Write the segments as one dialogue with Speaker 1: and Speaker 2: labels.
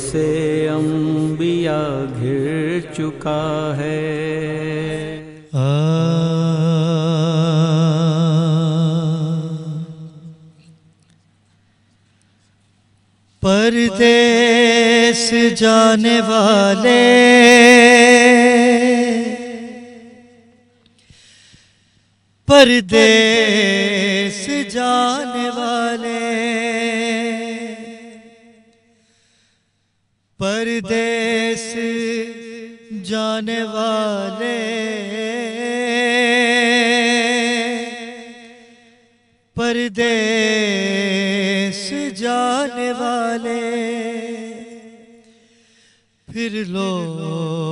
Speaker 1: سے انبیاء گھر چکا ہے۔
Speaker 2: پردیس جانے والے پردیس جانے والے پردیس جانے والے پردیس جانے والے پھر لوٹ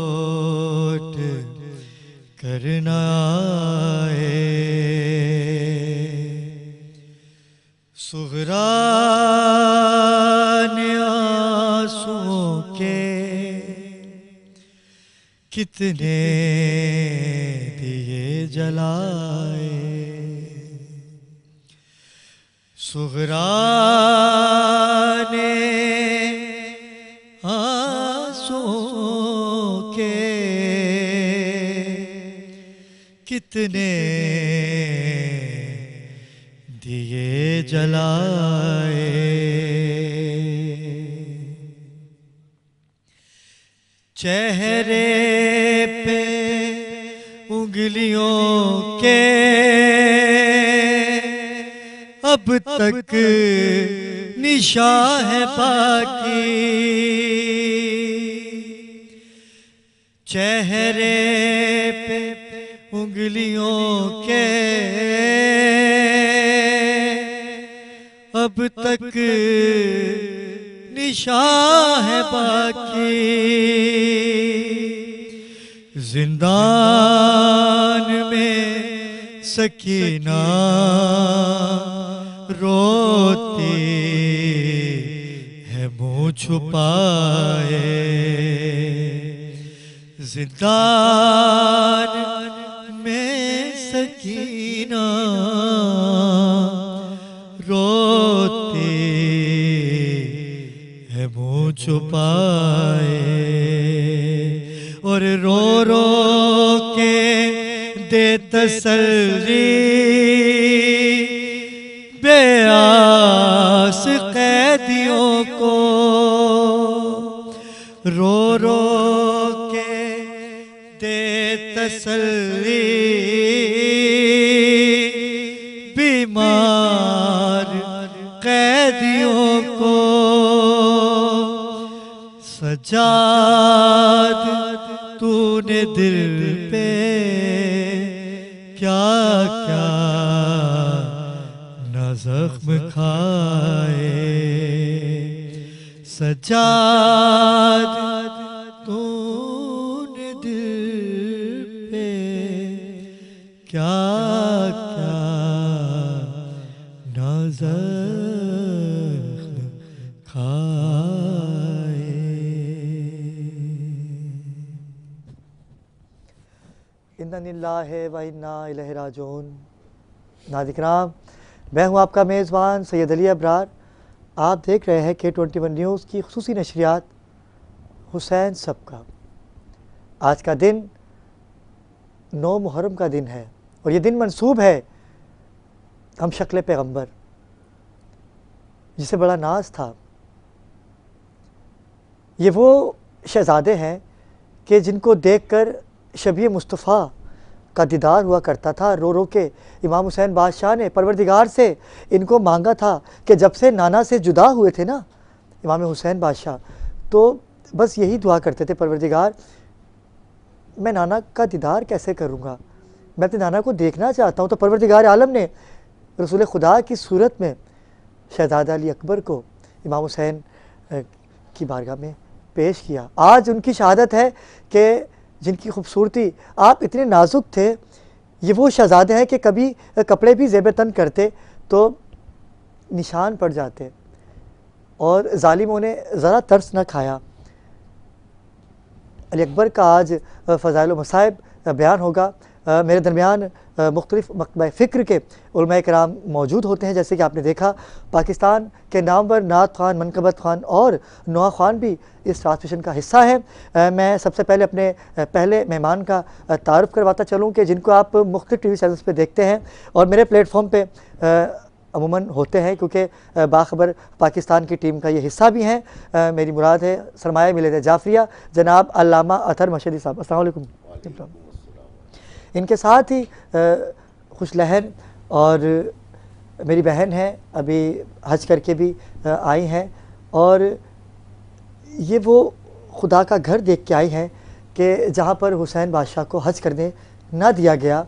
Speaker 2: کر نہ آئے، سغران آنسوؤں کے کتنے دیے جلائے، سغران آنسوؤں کے کتنے دیے جلائے، چہرے پہ انگلیوں کے اب تک نشاں ہے باقی، چہرے پہ انگلیوں کے اب تک نشاں ہے باقی، زندان میں سکینہ روتی ہے منہ چھپائے، زندان میں سکینہ روتی ہے منہ چھپائے، اور رو رو کے دے تسلی بے آس قیدیوں کو، رو رو کے دے تسلی بیمار قیدیوں کو، سجاد تو نے دل پہ کیا کیا نہ زخم کھائے، سجاد تو نے دل پہ کیا کیا نہ زخم کھائے۔
Speaker 3: اِنَّا لِلَّهِ وَإِنَّا إِلَيْهِ راجعون۔ ناظرین کرام، میں ہوں آپ کا میزبان سید علی ابرار۔ آپ دیکھ رہے ہیں K21 نیوز کی خصوصی نشریات حسین صب کا۔ آج کا دن 9 محرم کا دن ہے، اور یہ دن منسوب ہے ہم شکل پیغمبر جسے بڑا ناز تھا۔ یہ وہ شہزادے ہیں کہ جن کو دیکھ کر شبیہ مصطفیٰ کا دیدار ہوا کرتا تھا۔ رو رو کے امام حسین بادشاہ نے پروردگار سے ان کو مانگا تھا کہ جب سے نانا سے جدا ہوئے تھے نا امام حسین بادشاہ، تو بس یہی دعا کرتے تھے، پروردگار میں نانا کا دیدار کیسے کروں گا، میں اپنے نانا کو دیکھنا چاہتا ہوں۔ تو پروردگار عالم نے رسول خدا کی صورت میں شہزادہ علی اکبر کو امام حسین کی بارگاہ میں پیش کیا۔ آج ان کی شہادت ہے کہ جن کی خوبصورتی، آپ اتنے نازک تھے۔ یہ وہ شہزادے ہیں کہ کبھی کپڑے بھی زیب تن کرتے تو نشان پڑ جاتے، اور ظالموں نے ذرا ترس نہ کھایا۔ علی اکبر کا آج فضائل و مصائب بیان ہوگا۔ میرے درمیان مختلف مکتبہ فکر کے علماء کرام موجود ہوتے ہیں. جیسے کہ آپ نے دیکھا پاکستان کے نامور نعت خوان، منقبت خوان اور نوا خوان بھی اس ٹرانسمیشن کا حصہ ہیں. میں سب سے پہلے اپنے پہلے مہمان کا تعارف کرواتا چلوں کہ جن کو آپ مختلف ٹی وی چینلز پہ دیکھتے ہیں اور میرے پلیٹ فارم پہ عموماً ہوتے ہیں کیونکہ باخبر پاکستان کی ٹیم کا یہ حصہ بھی ہیں. میری مراد ہے سرمایہ ملت جعفریہ جناب علامہ اطہر مشہدی صاحب. السلام علیکم. ان کے ساتھ ہی خوش لہن اور میری بہن ہیں، ابھی حج کر کے بھی آئی ہیں اور یہ وہ خدا کا گھر دیکھ کے آئی ہیں کہ جہاں پر حسین بادشاہ کو حج کرنے نہ دیا گیا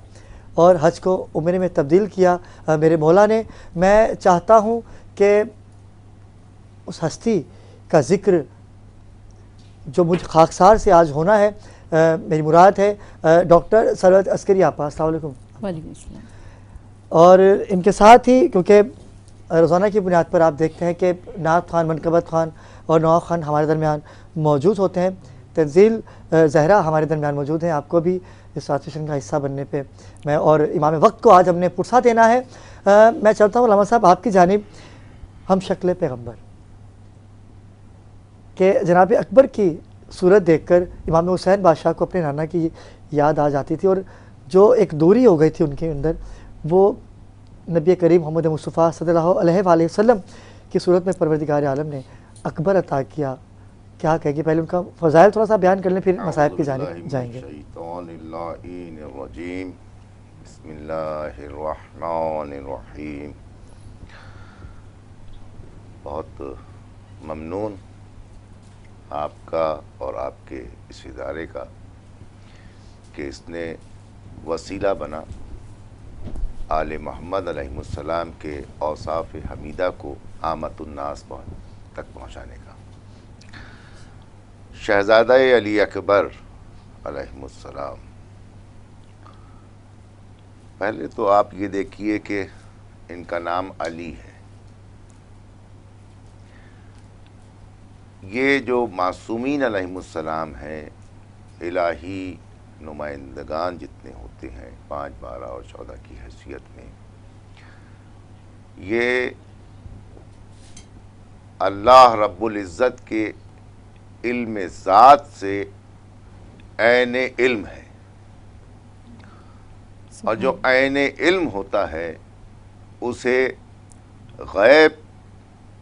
Speaker 3: اور حج کو عمرے میں تبدیل کیا میرے مولا نے. میں چاہتا ہوں کہ اس ہستی کا ذکر جو مجھ خاکسار سے آج ہونا ہے، میری مراد ہے ڈاکٹر ثروت عسکری آپا. السلام علیکم.
Speaker 4: وعلیکم السلام.
Speaker 3: اور ان کے ساتھ ہی کیونکہ روزانہ کی بنیاد پر آپ دیکھتے ہیں کہ نعت خوان، منقبت خوان اور نوا خوان ہمارے درمیان موجود ہوتے ہیں. تنزیل زہرا ہمارے درمیان موجود ہیں. آپ کو بھی اس ٹرانسمیشن کا حصہ بننے پہ میں اور امام وقت کو آج ہم نے پرسہ دینا ہے. میں چلتا ہوں علامہ صاحب آپ کی جانب. ہم شکل پیغمبر کہ جناب اکبر کی صورت دیکھ کر امام حسین بادشاہ کو اپنے نانا کی یاد آ جاتی تھی اور جو ایک دوری ہو گئی تھی ان کے اندر، وہ نبی کریم محمد مصطفیٰ صلی اللہ علیہ وآلہ وسلم کی صورت میں پروردگار عالم نے اکبر عطا کیا. کیا کہے گی؟ پہلے ان کا فضائل تھوڑا سا بیان کر لیں، پھر مصائب کی جانب جائیں گے.
Speaker 5: بسم اللہ الرحمن الرحیم. بہت ممنون آپ کا اور آپ کے اس ادارے کا کہ اس نے وسیلہ بنا آل محمد علیہ السلام کے اوصاف حمیدہ کو عامت الناس تک پہنچانے کا. شہزادہ علی اکبر علیہ السلام، پہلے تو آپ یہ دیکھیے کہ ان کا نام علی ہے. یہ جو معصومین علیہ السلام ہیں، الہی نمائندگان جتنے ہوتے ہیں 5، 12 اور 14 کی حیثیت میں، یہ اللہ رب العزت کے علم ذات سے عین علم ہے. اور جو عین علم ہوتا ہے اسے غیب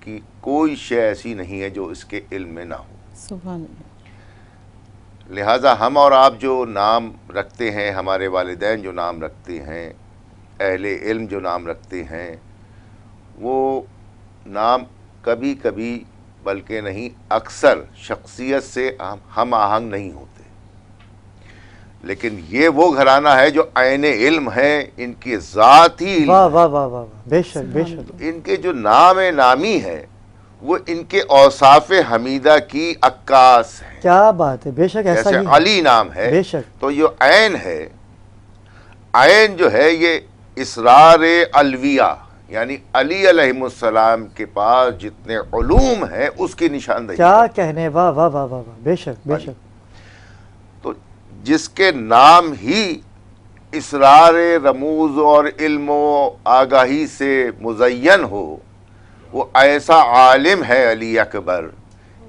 Speaker 5: کی کوئی شے ایسی نہیں ہے جو اس کے علم میں نہ ہو.
Speaker 4: سبحان اللہ.
Speaker 5: لہٰذا ہم اور آپ جو نام رکھتے ہیں، ہمارے والدین جو نام رکھتے ہیں، اہل علم جو نام رکھتے ہیں، وہ نام کبھی کبھی بلکہ نہیں اکثر شخصیت سے ہم آہنگ نہیں ہوتے. لیکن یہ وہ گھرانہ ہے جو عین علم ہے، ان کی ذات ہی علم
Speaker 3: واہ واہ واہ واہ، بے شک بے شک.
Speaker 5: ان کے جو نام نامی ہے وہ ان کے اوصاف حمیدہ کی عکاس ہے.
Speaker 3: کیا بات ہے، بے شک ایسا
Speaker 5: جیسے
Speaker 3: ہی ہے.
Speaker 5: علی نام ہے،
Speaker 3: بے شک.
Speaker 5: تو یہ عین ہے. عین جو ہے یہ اسرار الویہ، یعنی علی علیہ السلام کے پاس جتنے علوم ہیں اس کی نشاندہی.
Speaker 3: کیا کہنے، واہ واہ واہ واہ، بے شک بے شک.
Speaker 5: تو جس کے نام ہی اسرار رموز اور علم و آگاہی سے مزین ہو، وہ ایسا عالم ہے علی اکبر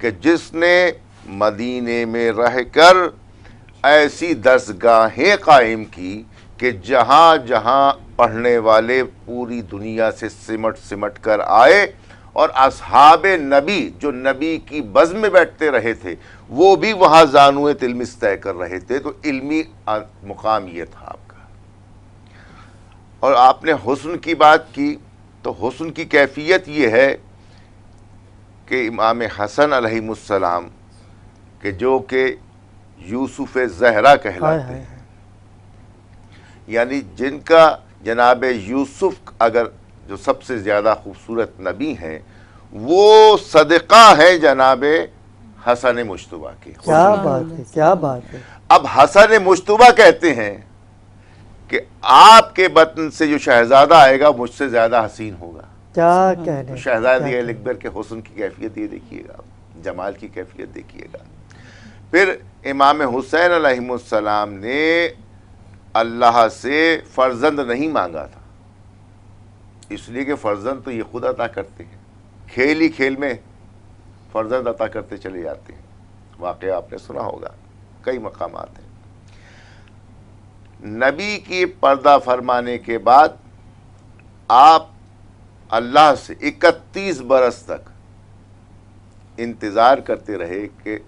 Speaker 5: کہ جس نے مدینے میں رہ کر ایسی درسگاہیں قائم کی کہ جہاں جہاں پڑھنے والے پوری دنیا سے سمٹ کر آئے، اور اصحاب نبی جو نبی کی بزم میں بیٹھتے رہے تھے وہ بھی وہاں زانوِ تلمس طے کر رہے تھے. تو علمی مقام یہ تھا آپ کا. اور آپ نے حسن کی بات کی، تو حسن کی کیفیت یہ ہے کہ امام حسن علیہ السلام کہ جو کہ یوسف زہرا کہلاتے ہیں، یعنی جن کا جناب یوسف اگر جو سب سے زیادہ خوبصورت نبی ہیں، وہ صدقہ ہیں جناب حسن مجتبیٰ کے.
Speaker 3: کیا بات ہے، کیا بات ہے.
Speaker 5: اب حسن مجتبیٰ کہتے ہیں کہ آپ کے بطن سے جو شہزادہ آئے گا مجھ سے زیادہ حسین ہوگا.
Speaker 3: کیا کہنے.
Speaker 5: شہزادی علی اکبر کے حسن کی کیفیت یہ دیکھیے گا، جمال کی کیفیت دیکھیے گا. پھر امام حسین علیہ السلام نے اللہ سے فرزند نہیں مانگا تھا، اس لیے کہ فرزند تو یہ خود عطا کرتے ہیں، کھیل ہی کھیل میں فرزند عطا کرتے چلے جاتے ہیں. واقعہ آپ نے سنا ہوگا، کئی مقامات ہیں. نبی کی پردہ فرمانے کے بعد آپ اللہ سے 31 برس تک انتظار کرتے رہے کہ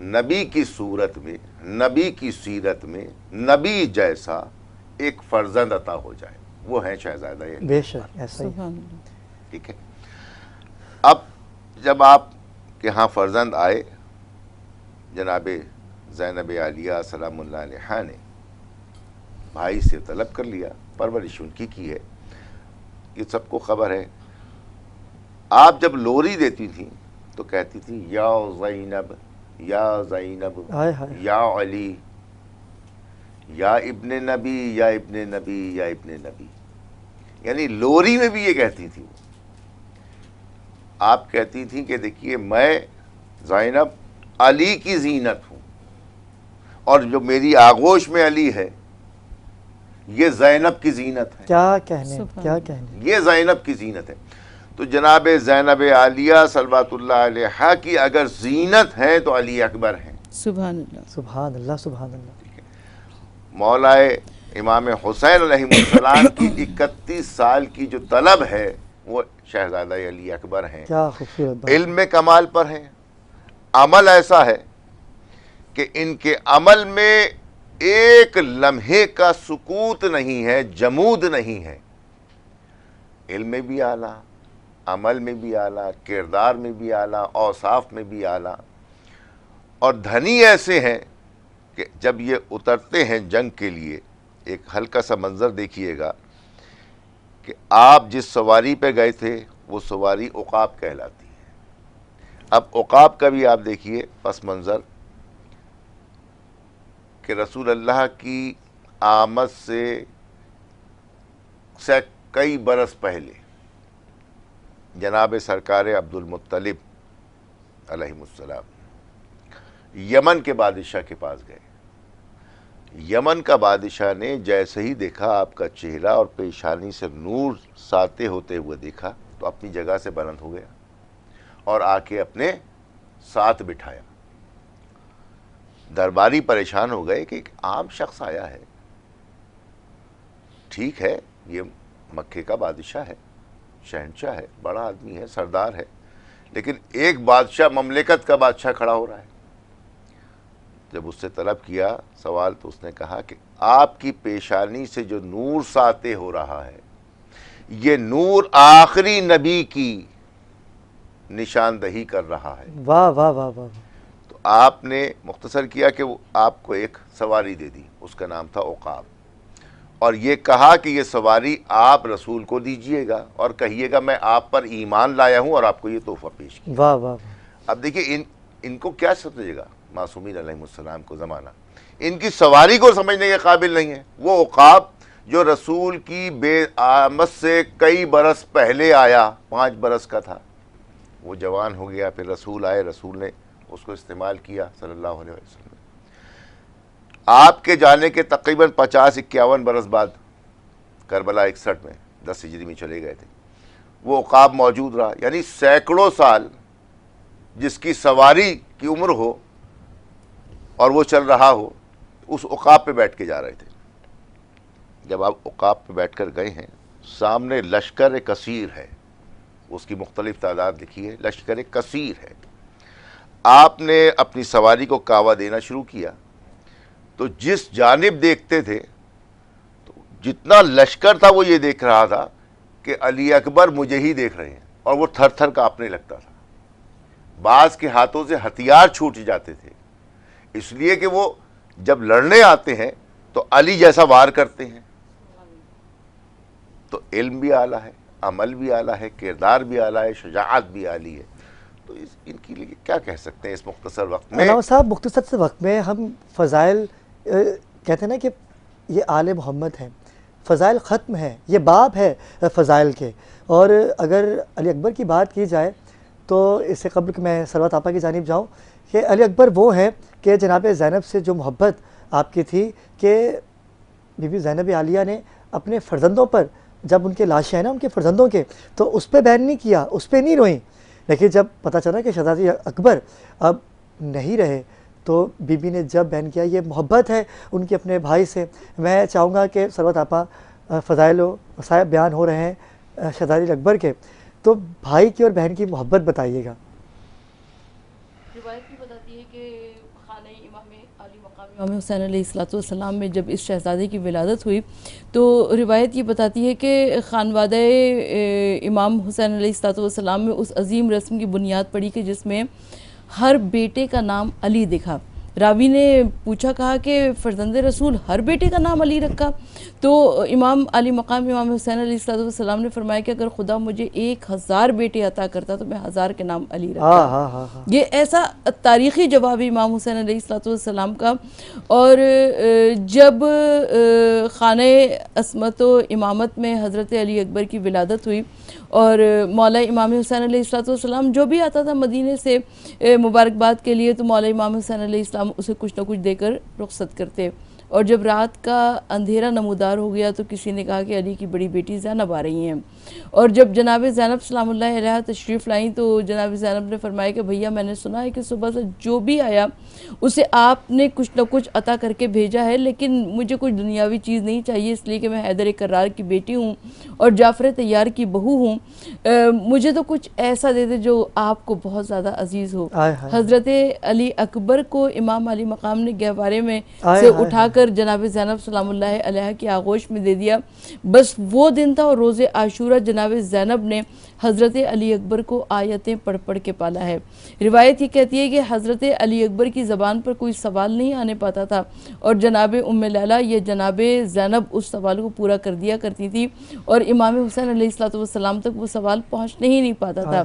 Speaker 5: نبی کی صورت میں، نبی کی سیرت میں نبی جیسا ایک فرزند عطا ہو جائے. وہ ہیں شہزادہ علی.
Speaker 3: بے شک ایسا ہی.
Speaker 4: سبحان اللہ.
Speaker 5: ٹھیک ہے. اب جب آپ کے ہاں فرزند آئے، جناب زینب عالیہ سلام اللہ علیہا نے بھائی سے طلب کر لیا، پرورش ان کی ہے، یہ سب کو خبر ہے. آپ جب لوری دیتی تھیں تو کہتی تھی یا زینب، یا زینب،
Speaker 3: ہائے ہائے.
Speaker 5: یا علی، یا ابن نبی، یا ابن نبی، یا ابن نبی. یعنی لوری میں بھی یہ کہتی تھی. آپ کہتی تھیں کہ دیکھیے میں زینب علی کی زینت ہوں، اور جو میری آغوش میں علی ہے یہ زینب کی زینت ہے.
Speaker 3: کیا کہنے،
Speaker 4: سبحان
Speaker 3: کیا
Speaker 4: اللہ.
Speaker 3: کہنے.
Speaker 5: یہ زینب کی زینت ہے. تو جناب زینب عالیہ صلوات اللہ علیہا کی اگر زینت ہے تو علی اکبر ہیں.
Speaker 4: سبحان اللہ.
Speaker 3: سبحان اللہ، سبحان اللہ.
Speaker 5: مولائے امام حسین علیہ السلام کی 31 سال کی جو طلب ہے وہ شہزادہ علی اکبر ہیں.
Speaker 3: کیا خوبصورت بات.
Speaker 5: علم میں کمال پر ہیں. عمل ایسا ہے کہ ان کے عمل میں ایک لمحے کا سکوت نہیں ہے، جمود نہیں ہے. علم میں بھی اعلیٰ، عمل میں بھی اعلیٰ، کردار میں بھی اعلیٰ، اوصاف میں بھی اعلیٰ. اور دھنی ایسے ہیں کہ جب یہ اترتے ہیں جنگ کے لیے، ایک ہلکا سا منظر دیکھیے گا کہ آپ جس سواری پہ گئے تھے وہ سواری عقاب کہلاتی ہے. اب عقاب کا بھی آپ دیکھیے پس منظر کہ رسول اللہ کی آمد سے کئی برس پہلے جناب سرکار عبد المطلب علیہ السلام یمن کے بادشاہ کے پاس گئے. یمن کا بادشاہ نے جیسے ہی دیکھا آپ کا چہرہ اور پیشانی سے نور ساطع ہوتے ہوئے دیکھا تو اپنی جگہ سے بلند ہو گیا اور آ کے اپنے ساتھ بٹھایا. درباری پریشان ہو گئے کہ ایک عام شخص آیا ہے، ٹھیک ہے یہ مکے کا بادشاہ ہے، شہنشاہ ہے، بڑا آدمی ہے، سردار ہے، لیکن ایک بادشاہ، مملکت کا بادشاہ کھڑا ہو رہا ہے. جب اس سے طلب کیا سوال تو اس نے کہا کہ آپ کی پیشانی سے جو نور ساطع ہو رہا ہے یہ نور آخری نبی کی نشاندہی کر رہا ہے.
Speaker 3: واہ واہ واہ واہ.
Speaker 5: تو آپ نے مختصر کیا کہ وہ آپ کو ایک سواری دے دی، اس کا نام تھا عقاب، اور یہ کہا کہ یہ سواری آپ رسول کو دیجئے گا اور کہیے گا میں آپ پر ایمان لایا ہوں اور آپ کو یہ تحفہ پیش کیا.
Speaker 3: واہ واہ.
Speaker 5: اب دیکھیے ان کو کیا سمجھے گا معصومین علیہ السلام کو زمانہ، ان کی سواری کو سمجھنے کے قابل نہیں ہے. وہ عقاب جو رسول کی بے آمد سے کئی برس پہلے آیا، 5 برس کا تھا، وہ جوان ہو گیا، پھر رسول آئے، رسول نے اس کو استعمال کیا صلی اللہ علیہ وسلم. آپ کے جانے کے تقریباً 50-51 برس بعد کربلا 61 میں 10 ہجری میں چلے گئے تھے، وہ عقاب موجود رہا. یعنی سینکڑوں سال جس کی سواری کی عمر ہو اور وہ چل رہا ہو، اس عقاب پہ بیٹھ کے جا رہے تھے. جب آپ عقاب پہ بیٹھ کر گئے ہیں، سامنے لشکر کثیر ہے، اس کی مختلف تعداد لکھی ہے، لشکر کثیر ہے. آپ نے اپنی سواری کو کعوہ دینا شروع کیا تو جس جانب دیکھتے تھے تو جتنا لشکر تھا وہ یہ دیکھ رہا تھا کہ علی اکبر مجھے ہی دیکھ رہے ہیں، اور وہ تھر تھر کانپنے لگتا تھا. بعض کے ہاتھوں سے ہتھیار چھوٹ جاتے تھے، اس لیے کہ وہ جب لڑنے آتے ہیں تو علی جیسا وار کرتے ہیں. تو علم بھی اعلیٰ ہے، عمل بھی اعلیٰ ہے، کردار بھی اعلیٰ ہے، شجاعت بھی عالی ہے. تو ان کے لیے کیا کہہ سکتے ہیں اس مختصر وقت میں.
Speaker 3: علامہ صاحب مختصر سے وقت میں ہم فضائل کہتے ہیں نا کہ یہ آل محمد ہیں، فضائل ختم ہے، یہ باب ہے فضائل کے. اور اگر علی اکبر کی بات کی جائے تو اس سے قبل کہ میں سروت آپا کی جانب جاؤں کہ علی اکبر وہ ہیں کہ جناب زینب سے جو محبت آپ کی تھی کہ بی بی زینب عالیہ نے اپنے فرزندوں پر جب ان کے لاشیں ہیں نا ان کے فرزندوں کے تو اس پہ بین نہیں کیا, اس پہ نہیں روئیں, لیکن جب پتہ چلا کہ شہزادی اکبر اب نہیں رہے تو بی بی نے جب بین کیا. یہ محبت ہے ان کے اپنے بھائی سے. میں چاہوں گا کہ سروت آپا فضائل و مصائب بیان ہو رہے ہیں شہزادی اکبر کے, تو بھائی کی اور بہن کی محبت بتائیے گا.
Speaker 4: روایت بھی بتاتی ہے کہ خانہ امام علی مقام امام حسین علیہ السلام میں جب اس شہزادے کی ولادت ہوئی تو روایت یہ بتاتی ہے کہ خانوادہ امام حسین علیہ السلام میں اس عظیم رسم کی بنیاد پڑی کہ جس میں ہر بیٹے کا نام علی دکھا. راوی نے پوچھا, کہا کہ فرزند رسول ہر بیٹے کا نام علی رکھا؟ تو امام علی مقام امام حسین علیہ السلام نے فرمایا کہ اگر خدا مجھے 1000 بیٹے عطا کرتا تو میں 1000 کے نام علی رکھتا. یہ ایسا تاریخی جواب ہے امام حسین علیہ السلام کا. اور جب خانہ عصمت و امامت میں حضرت علی اکبر کی ولادت ہوئی اور مولا امام حسین علیہ السلام جو بھی آتا تھا مدینے سے مبارکباد کے لیے تو مولا امام حسین علیہ السلام اسے کچھ نہ کچھ دے کر رخصت کرتے. اور جب رات کا اندھیرا نمودار ہو گیا تو کسی نے کہا کہ علی کی بڑی بیٹی زینب آ رہی ہیں. اور جب جناب زینب سلام اللہ علیہ تشریف لائیں تو جناب زینب نے فرمایا کہ بھیا میں نے سنا ہے کہ صبح سے جو بھی آیا اسے آپ نے کچھ نہ کچھ عطا کر کے بھیجا ہے, لیکن مجھے کچھ دنیاوی چیز نہیں چاہیے اس لیے کہ میں حیدر کرار کی بیٹی ہوں اور جعفر طیار کی بہو ہوں. مجھے تو کچھ ایسا دے دے جو آپ کو بہت زیادہ عزیز ہو. حضرت علی اکبر کو امام علی مقام نے گہوارے میں سے اٹھا کر جناب زینب سلام اللہ علیہ کی آغوش میں دے دیا. بس وہ دن تھا اور روز عاشورہ جناب زینب نے حضرت علی اکبر کو آیتیں پڑھ پڑھ کے پالا ہے. روایت یہ کہتی ہے کہ حضرت علی اکبر کی زبان پر کوئی سوال نہیں آنے پاتا تھا اور جناب ام لیلہ یہ جناب زینب اس سوال کو پورا کر دیا کرتی تھی اور امام حسین علیہ السلام تک وہ سوال پہنچنے ہی نہیں پاتا تھا.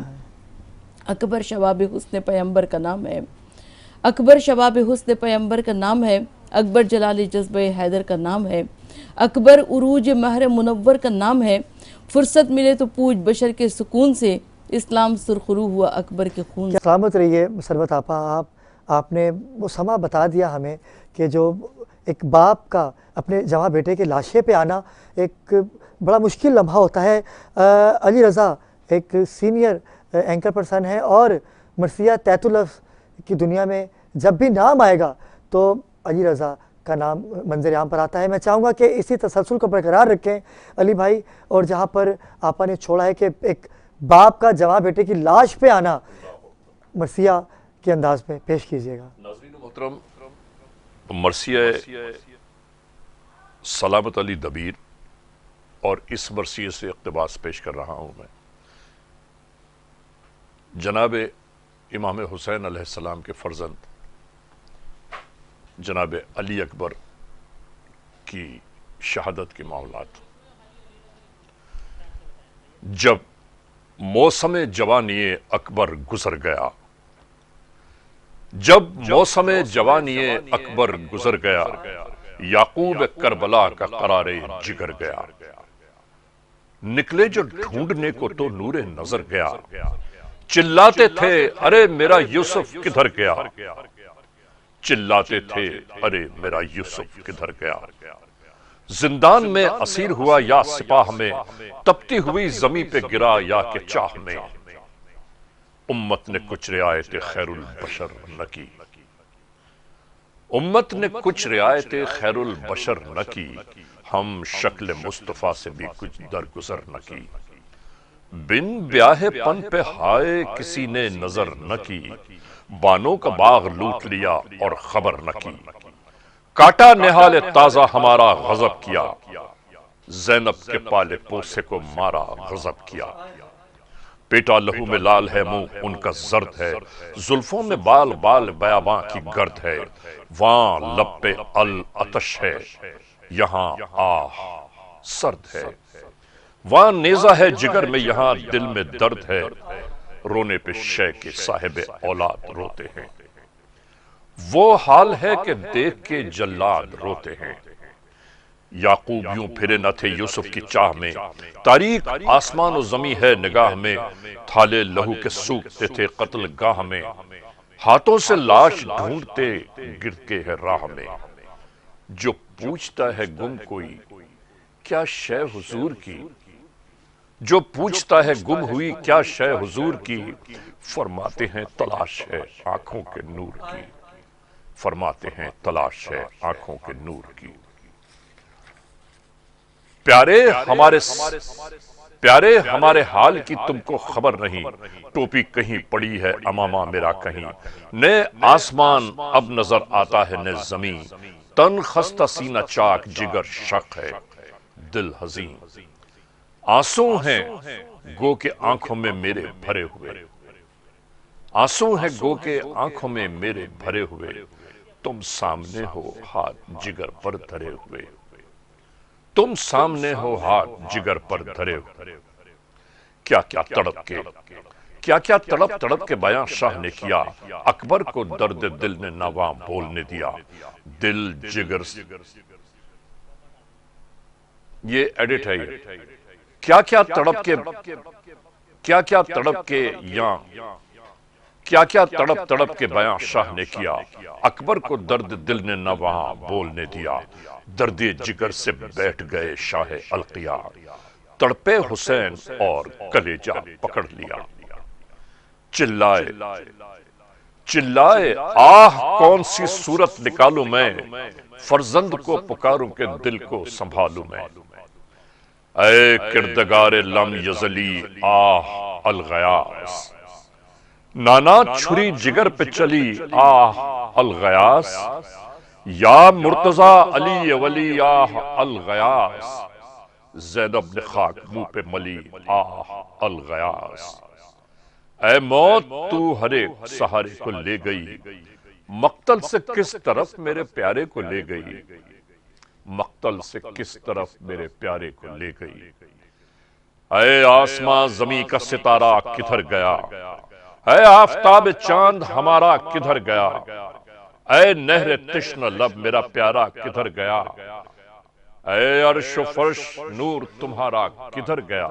Speaker 4: اکبر شباب حسن پیمبر کا نام ہے, اکبر شباب حسن پیمبر کا نام ہے, اکبر جلال جذبہ حیدر کا نام ہے, اکبر عروج مہر منور کا نام ہے, فرصت ملے تو پوچھ بشر کے سکون سے, اسلام سرخرو ہوا اکبر کے خون سے.
Speaker 3: سلامت رہیے سروت آپا. آپ نے وہ سما بتا دیا ہمیں کہ جو ایک باپ کا اپنے جوان بیٹے کے لاشے پہ آنا ایک بڑا مشکل لمحہ ہوتا ہے. علی رضا ایک سینئر اینکر پرسن ہے اور مرثیہ تیت الف کی دنیا میں جب بھی نام آئے گا تو علی رضا کا نام منظر عام پر آتا ہے. میں چاہوں گا کہ اسی تسلسل کو برقرار رکھیں علی بھائی, اور جہاں پر آپا نے چھوڑا ہے کہ ایک باپ کا جوان بیٹے کی لاش پہ آنا مرثیہ کے انداز میں پیش کیجئے گا.
Speaker 6: ناظرین محترم, مرثیہ سلامت علی دبیر اور اس مرثیے سے اقتباس پیش کر رہا ہوں. میں جناب امام حسین علیہ السلام کے فرزند جناب علی اکبر کی شہادت کے معاملات. جب موسم جوانی اکبر گزر گیا, جب موسم جوانی اکبر گزر گیا, یعقوب کربلا کا قرار جگر گیا. نکلے جو ڈھونڈنے کو تو نور نظر گیا, چلاتے تھے ارے میرا یوسف کدھر گیا, چلاتے تھے ارے میرا یوسف کدھر گیا. زندان میں اسیر ہوا یا سپاہ میں, تپتی ہوئی زمین پہ گرا یا کہ چاہ میں. امت نے کچھ رعایت خیر البشر نہ کی, امت نے کچھ رعایت خیر البشر نہ کی, ہم شکل مصطفیٰ سے بھی کچھ درگزر نہ کی. بن بیاہ پن پہ ہائے کسی نے نظر نہ کی, بانوں کا باغ لوٹ لیا اور خبر نہ کی. کاٹا نہال تازہ ہمارا غضب کیا, زینب کے پالے پوسے کو مارا غضب کیا. پیٹا لہو میں لال ہے منہ ان کا زرد ہے, زلفوں میں بال بال بیاباں کی گرد ہے. وہاں لب پہ العطش ہے, یہاں آہ سرد ہے. وہاں نیزہ ہے جگر میں, یہاں دل میں درد ہے. رونے پہ شے کے صاحب اولاد روتے ہیں, وہ حال ہے کہ دیکھ کے جلاد روتے ہیں. یعقوب یوں پھرے نہ تھے یوسف کی چاہ میں, تاریک آسمان و زمین ہے نگاہ میں. تھالے لہو کے سوکھتے تھے قتل گاہ میں, ہاتھوں سے لاش ڈھونڈتے گر کے ہے راہ میں. جو پوچھتا ہے گم کوئی کیا شے حضور کی، جو پوچھتا ہے گم ہوئی کیا شے حضور کی، فرماتے ہیں تلاش ہے آنکھوں کے نور کی، فرماتے ہیں تلاش ہے آنکھوں کے نور کی۔ پیارے ہمارے حال کی تم کو خبر نہیں، ٹوپی کہیں پڑی ہے امامہ میرا کہیں، نئے آسمان اب نظر آتا ہے نئے زمین، تن خستہ سینہ چاک جگر شق ہے دل حزین، آنسو ہیں گو کے آنکھوں میں میرے بھرے ہوئے، آنسو ہیں گو کے آنکھوں میں میرے بھرے ہوئے، تم سامنے ہو ہاتھ جگر پر دھرے ہوئے، تم سامنے ہو ہاتھ جگر پر دھرے ہوئے۔ کیا کیا تڑپ تڑپ کے بیاں شاہ نے کیا، اکبر کو درد دل نے نواں بولنے دیا، دل جگر یہ ایڈٹ ہے یہ کیا کیا تڑپ تڑپ کے بیاں شاہ نے کیا، اکبر کو درد دل نے نہ وہاں بولنے دیا، درد جگر سے بیٹھ گئے شاہ القیا، تڑپے حسین اور کلیجہ پکڑ لیا، چلائے آہ کون سی صورت نکالوں میں، فرزند کو پکاروں کے دل کو سنبھالوں میں، اے کردگار لم یزلی آہ الغیاس، نانا چھری جگر پہ چلی آہ الغیاس، یا مرتضی علی ولی آہ الغیاس، زینب نے خاک منہ پہ ملی آہ الغیاس، اے موت تو ہر ایک سہارے کو لے گئی، مقتل سے کس طرف میرے پیارے کو لے گئی، مقتل سے کس طرف میرے پیارے کو لے گئی، اے آسمان زمین کا ستارہ کدھر گیا، اے آفتاب چاند ہمارا کدھر گیا، اے نہر تشنہ لب میرا پیارا کدھر گیا، اے عرش و فرش نور تمہارا کدھر گیا،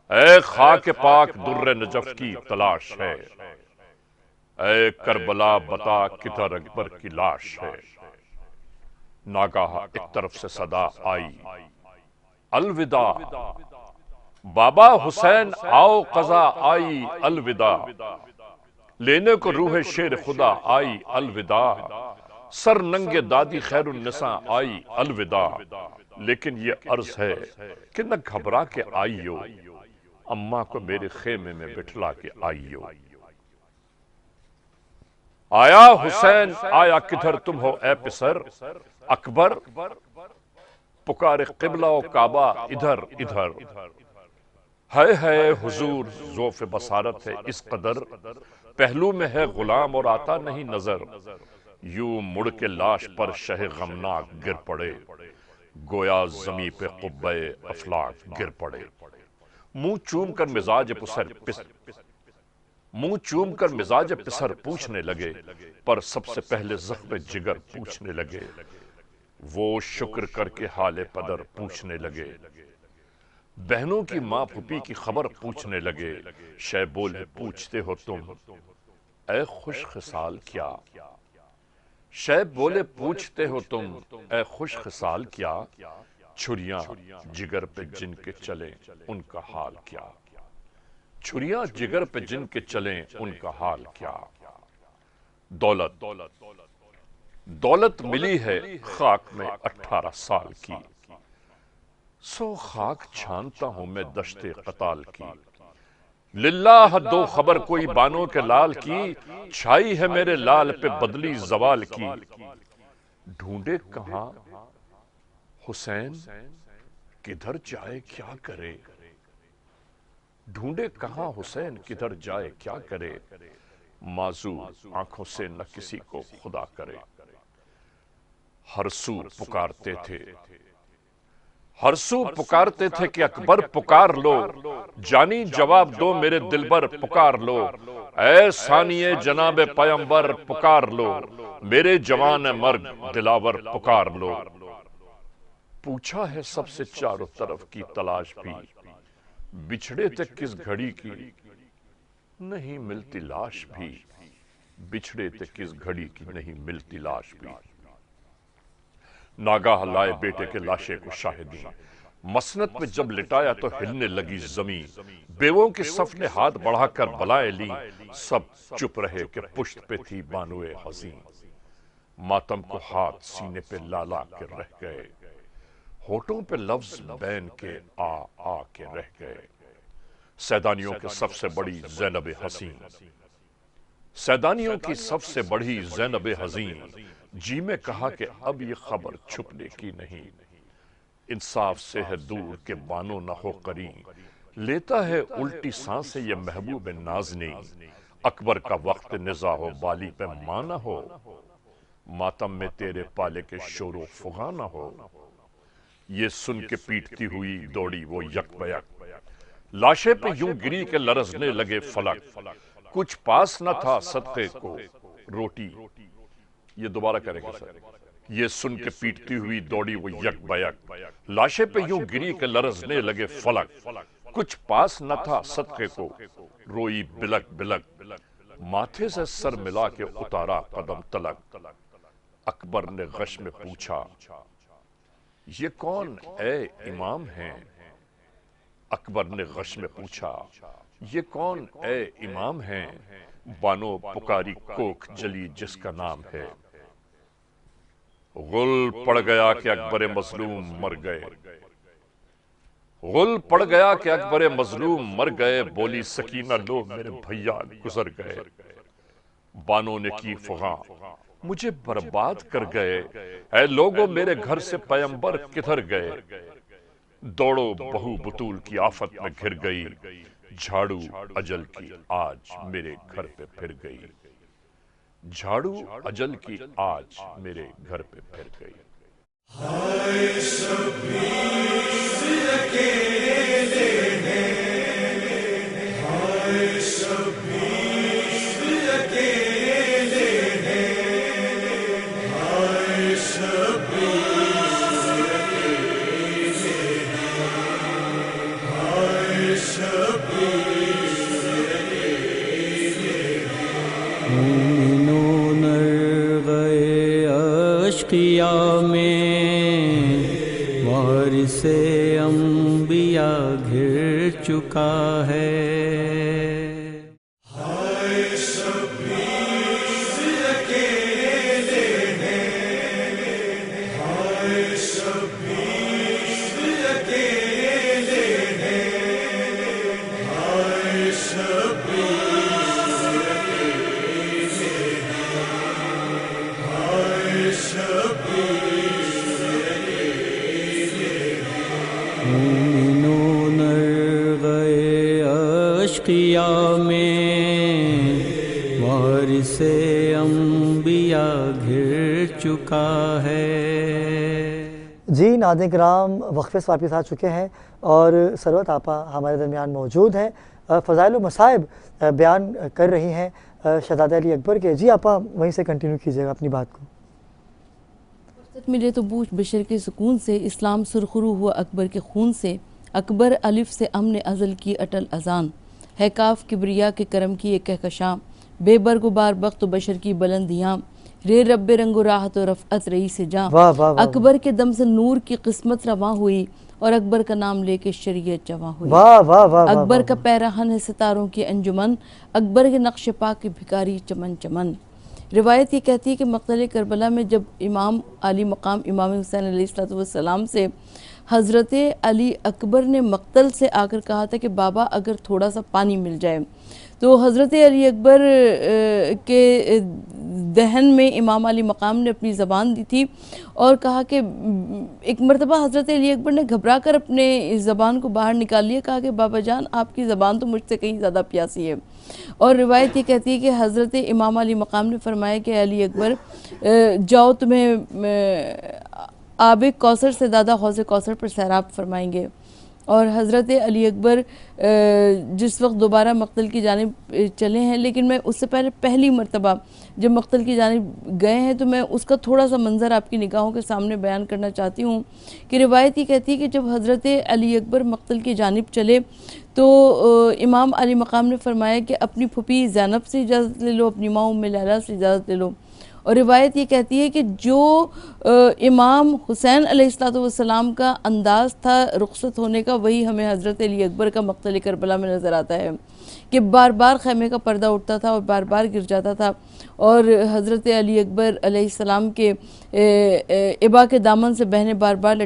Speaker 6: اے خاک پاک در نجف کی تلاش ہے، اے کربلا بتا کدھر اکبر کی لاش ہے، ناگاہ ایک طرف سے صدا آئی الوداع، بابا حسین آؤ قضا آئی الوداع، لینے کو روح شیر خدا آئی الوداع، سر ننگے دادی خیر النساء آئی الوداع، لیکن یہ عرض ہے کہ نہ گھبرا کے آئیو، اماں کو میرے خیمے میں بٹھلا کے آئیو، آیا حسین آیا کدھر تم ہو اے پسر، اکبر پکار قبلہ و کعبہ ادھر ادھر، ہے حضور ذوف بصارت ہے اس قدر، پہلو میں ہے غلام اور آتا نہیں نظر، یوں مڑ کے لاش پر شہ غمناک گر پڑے، گویا زمین پہ قبہ افلاک گر پڑے، منہ چوم کر مزاج پسر پوچھنے لگے، پر سب سے پہلے زخم جگر پوچھنے لگے، وہ شکر کر کے حال پدر پوچھنے لگے، بہنوں کی ماں پھپھی کی خبر پوچھنے لگے، شے بولے پوچھتے ہو تم اے خوش خصال کیا، شے بولے پوچھتے ہو تم اے خوش خصال کیا، چھریاں جگر پہ جن کے چلیں ان کا حال کیا، چھریاں جگر پہ جن کے چلیں ان کا حال کیا، دولت ملی ہے خاک میں 18 سال کی، سو خاک چھانتا ہوں میں دشت قتال کی، للہ دو خبر کوئی بانوں کے لال کی، چھائی ہے میرے لال پہ بدلی زوال کی، ڈھونڈے کہاں حسین کدھر جائے کیا کرے، ڈھونڈے کہاں حسین کدھر جائے کیا کرے، معذور آنکھوں سے نہ کسی کو خدا کرے، ہر سو پکارتے تھے کہ اکبر پکار لو، جانی جواب دو میرے دلبر پکار لو، اے ثانیے جناب پیمبر پکار لو، میرے جوان مرگ دلاور پکار لو، پوچھا ہے سب سے چاروں طرف کی تلاش بھی، بچھڑے تھے کس گھڑی کی نہیں ملتی لاش بھی، بچھڑے تھے کس گھڑی کی نہیں ملتی لاش بھی، ناگاہ لائے بیٹے کے لاشے کو شاہدی، مسند میں جب لٹایا تو ہلنے لگی زمین، بیووں کے صف نے ہاتھ بڑھا کر بلائے لی، سب چپ رہے کہ پشت پہ تھی بانوئے حزین، ماتم کو ہاتھ سینے پہ لالا کے رہ گئے، ہونٹوں پہ لفظ بین کے آ کے رہ گئے، سیدانیوں کے سب سے بڑی زینب حسین، سیدانیوں کی سب سے بڑی زینب حسین، جی میں کہا کہ اب یہ خبر چھپنے کی نہیں، انصاف سے ہے دور کے بانو نہ ہو قرین، لیتا ہے الٹی سانسیں یہ محبوب نازنی، اکبر کا وقت نزاع و بالی پہ مانا ہو، ماتم میں تیرے پالے کے شور و فغاں نہ ہو، یہ سن کے پیٹتی ہوئی دوڑی وہ یک بیک، لاشے پہ یوں گری کہ لرزنے لگے فلک، کچھ پاس نہ تھا صدقے کو روٹی، یہ دوبارہ کریں گے سر، یہ سن کے پیٹتی ہوئی دوڑی وہ یک بیک، لاشے پہ یوں گری کہ لرزنے لگے فلک، کچھ پاس نہ تھا صدقے کو روئی بلک بلک، ماتھے سے سر ملا کے اتارا قدم تلک، اکبر نے غش میں پوچھا یہ کون اے امام ہیں، اکبر نے غش میں پوچھا یہ کون اے امام ہیں، بانو پکاری کوکھ جلی جس کا نام ہے، غل پڑ گیا کہ اکبر مظلوم مر گئے، غل پڑ گیا کہ اکبر مظلوم مر گئے، بولی سکینہ لو میرے بھیا گزر گئے، بانو نے کی فغاں مجھے برباد کر گئے، اے لوگوں میرے گھر سے پیمبر کدھر گئے، دوڑو بہو بطول کی آفت میں گھر گئی، جھاڑو اجل کی آج میرے گھر پہ پھر گئی، جھاڑو اجل کی آج میرے گھر پہ پھر گئی۔
Speaker 2: ہائے شبیر اکیلے ہیں، ہائے شبیر اکیلے ہیں، ہائے شبیر اکیلے ہیں، ہائے شبیر اکیلے ہیں،
Speaker 1: مومنون گئے اشقیاء میں، وارث انبیاء گھر چکا ہے،
Speaker 2: ہائے شبیر اکیلے ہیں، ہائے شبیر اکیلے ہیں، ہائے شبیر اکیلے ہیں، ہائے شبیر اکیلے ہیں،
Speaker 1: مومنون گئے اشقیاء میں، وارث انبیاء گھر چکا ہے۔
Speaker 3: جی ناظرین کرام، وقفے سے واپس آ چکے ہیں اور ثروت آپا ہمارے درمیان موجود ہیں، فضائل و مصائب بیان کر رہی ہیں شہزادہ علی اکبر کے۔ جی آپا وہیں سے کنٹینیو کیجیے گا اپنی بات کو۔
Speaker 4: فرصت ملے تو بوجھ بشر کے سکون سے، اسلام سرخرو ہوا اکبر کے خون سے، اکبر الف سے امن ازل کی اٹل اذان، ہے کاف کبریا کے کرم کی ایک کہکشاں، بے برگ و بار بخت و بشر کی بلندیاں، رے رب رنگ و راحت و رفعت رئی سے جاں،
Speaker 3: واہ واہ واہ،
Speaker 4: اکبر کے دم سے نور کی قسمت رواں ہوئی، اور اکبر کا نام لے کے شریعت جواں ہوئی،
Speaker 3: واہ واہ واہ،
Speaker 4: اکبر کا پیراہن ہے ستاروں کی انجمن، اکبر کے نقش پا کے بھکاری چمن چمن۔ روایت یہ کہتی ہے کہ مقتل کربلا میں جب امام علی مقام امام حسین علیہ السلام سے حضرت علی اکبر نے مقتل سے آ کر کہا تھا کہ بابا اگر تھوڑا سا پانی مل جائے، تو حضرت علی اکبر کے دہن میں امام علی مقام نے اپنی زبان دی تھی اور کہا کہ ایک مرتبہ حضرت علی اکبر نے گھبرا کر اپنے زبان کو باہر نکال لیا، کہا کہ بابا جان آپ کی زبان تو مجھ سے کہیں زیادہ پیاسی ہے، اور روایت یہ کہتی ہے کہ حضرت امام علی مقام نے فرمایا کہ علی اکبر جاؤ، تمہیں آب کوثر سے زیادہ حوض کوثر پر سیراب فرمائیں گے۔ اور حضرت علی اکبر جس وقت دوبارہ مقتل کی جانب چلے ہیں، لیکن میں اس سے پہلے پہلی مرتبہ جب مقتل کی جانب گئے ہیں تو میں اس کا تھوڑا سا منظر آپ کی نگاہوں کے سامنے بیان کرنا چاہتی ہوں کہ روایت یہ کہتی ہے کہ جب حضرت علی اکبر مقتل کی جانب چلے تو امام علی مقام نے فرمایا کہ اپنی پھوپھی زینب سے اجازت لے لو، اپنی ماں ام لیلہ سے اجازت لے لو، اور روایت یہ کہتی ہے کہ جو امام حسین علیہ السلام کا انداز تھا رخصت ہونے کا، وہی ہمیں حضرت علی اکبر کا مقتل کربلا میں نظر آتا ہے کہ بار بار خیمے کا پردہ اٹھتا تھا اور بار بار گر جاتا تھا، اور حضرت علی اکبر علیہ السلام کے ابا کے دامن سے بہنیں بار بار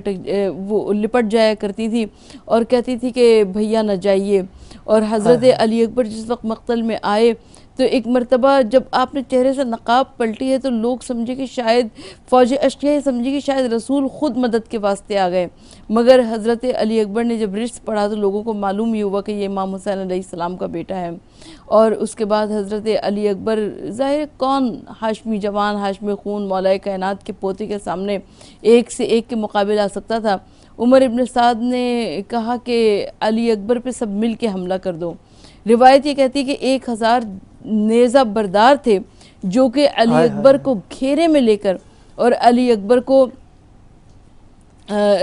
Speaker 4: وہ لپٹ جایا کرتی تھی اور کہتی تھی کہ بھیا نہ جائیے. اور حضرت علی اکبر جس وقت مقتل میں آئے تو ایک مرتبہ جب آپ نے چہرے سے نقاب پلٹی ہے تو لوگ سمجھے کہ شاید فوج اشقیہ سمجھے کہ شاید رسول خود مدد کے واسطے آ گئے، مگر حضرت علی اکبر نے جب رزق پڑھا تو لوگوں کو معلوم ہی ہوا کہ یہ امام حسین علیہ السلام کا بیٹا ہے. اور اس کے بعد حضرت علی اکبر ظاہر کون ہاشمی جوان ہاشمی خون مولا کائنات کے پوتے کے سامنے ایک سے ایک کے مقابل آ سکتا تھا. عمر ابن سعد نے کہا کہ علی اکبر پہ سب مل کے حملہ کر دو. روایت یہ کہتی ہے کہ 1000 نیزہ بردار تھے جو کہ علی اکبر کو گھیرے میں لے کر اور علی اکبر کو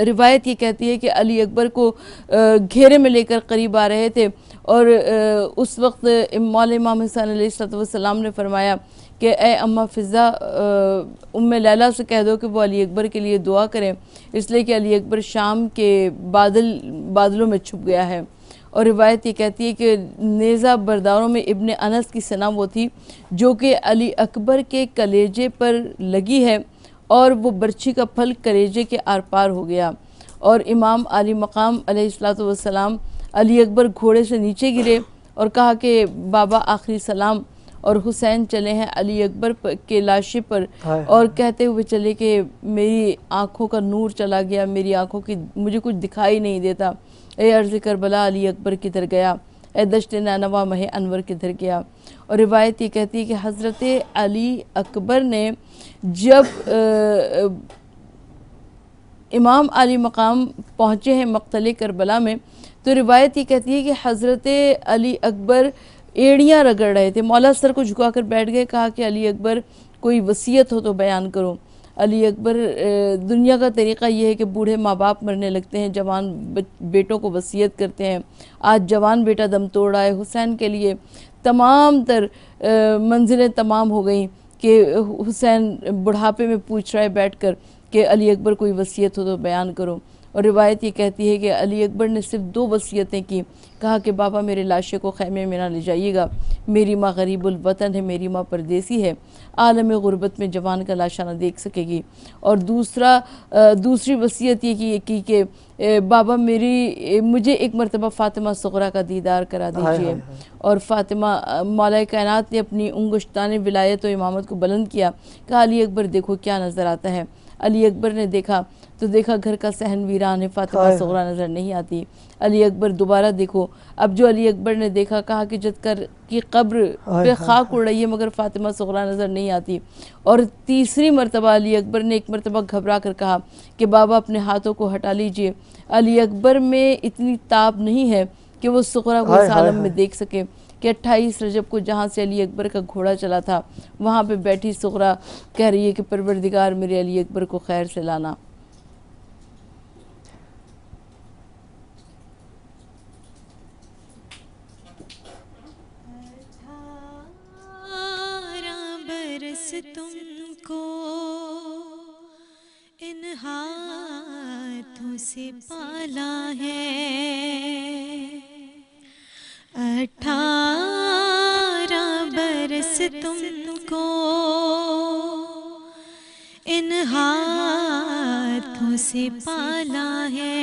Speaker 4: روایت یہ کہتی ہے کہ علی اکبر کو گھیرے میں لے کر قریب آ رہے تھے. اور اس وقت مولا امام حسین علیہ السلام نے فرمایا کہ اے اماں فضہ ام لیلہ سے کہہ دو کہ وہ علی اکبر کے لیے دعا کریں، اس لیے کہ علی اکبر شام کے بادلوں میں چھپ گیا ہے. اور روایت یہ کہتی ہے کہ نیزہ برداروں میں ابن انس کی ثنا وہ تھی جو کہ علی اکبر کے کلیجے پر لگی ہے اور وہ برچھی کا پھل کلیجے کے آر پار ہو گیا. اور امام علی مقام علیہ السلام علی اکبر گھوڑے سے نیچے گرے اور کہا کہ بابا آخری سلام، اور حسین چلے ہیں علی اکبر کے لاشے پر اور کہتے ہوئے چلے کہ میری آنکھوں کا نور چلا گیا، میری آنکھوں کی مجھے کچھ دکھائی نہیں دیتا. اے عرض کربلا علی اکبر کدھر گیا، اے دشت نینوا مہ انور کدھر گیا. اور روایت یہ کہتی ہے کہ حضرت علی اکبر نے جب امام علی مقام پہنچے ہیں مقتل کربلا میں تو روایت یہ کہتی ہے کہ حضرت علی اکبر ایڑیاں رگڑ رہے تھے. مولا سر کو جھکا کر بیٹھ گئے، کہا کہ علی اکبر کوئی وصیت ہو تو بیان کرو. علی اکبر دنیا کا طریقہ یہ ہے کہ بوڑھے ماں باپ مرنے لگتے ہیں، جوان بیٹوں کو وصیت کرتے ہیں. آج جوان بیٹا دم توڑ رہا ہے. حسین کے لیے تمام تر منزلیں تمام ہو گئیں کہ حسین بڑھاپے میں پوچھ رہا ہے بیٹھ کر کہ علی اکبر کوئی وصیت ہو تو بیان کرو. اور روایت یہ کہتی ہے کہ علی اکبر نے صرف 2 وصیتیں کی. کہا کہ بابا میرے لاشے کو خیمے میں نہ لے جائیے گا، میری ماں غریب الوطن ہے، میری ماں پردیسی ہے، عالم غربت میں جوان کا لاشا نہ دیکھ سکے گی. اور دوسری وصیت یہ کی کہ بابا مجھے ایک مرتبہ فاطمہ صغرا کا دیدار کرا دیجئے. اور فاطمہ مولا کائنات نے اپنی انگشتان ولایت و امامت کو بلند کیا، کہا علی اکبر دیکھو کیا نظر آتا ہے. علی اکبر نے دیکھا تو دیکھا گھر کا صحن ویران ہے، فاطمہ صغرا نظر نہیں آتی. علی اکبر دوبارہ دیکھو. اب جو علی اکبر نے دیکھا، کہا کہ جدکر کی قبر پہ خاک اڑ رہی ہے مگر فاطمہ صغرا نظر نہیں آتی. اور تیسری مرتبہ علی اکبر نے ایک مرتبہ گھبرا کر کہا کہ بابا اپنے ہاتھوں کو ہٹا لیجئے. علی اکبر میں اتنی تاب نہیں ہے کہ وہ صغرا کو اس عالم میں دیکھ سکے کہ 28 رجب کو جہاں سے علی اکبر کا گھوڑا چلا تھا وہاں پہ بیٹھی صغرا کہہ رہی ہے کہ پروردگار میرے علی اکبر کو خیر سے لانا.
Speaker 7: تم کو ان ہاتھوں سے پالا ہے، 18 برس تم کو ان ہاتھوں سے پالا ہے.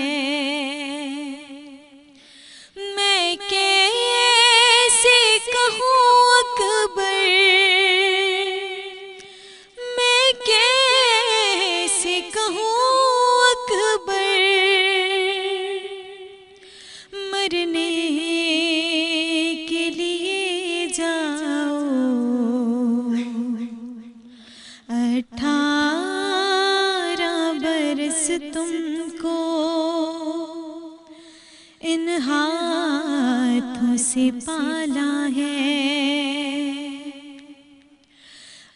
Speaker 7: میں کیسے کہوں اکبر، مرنے کے لیے جاؤ، 18 برس تم کو ان ہاتھوں سے پالا ہے.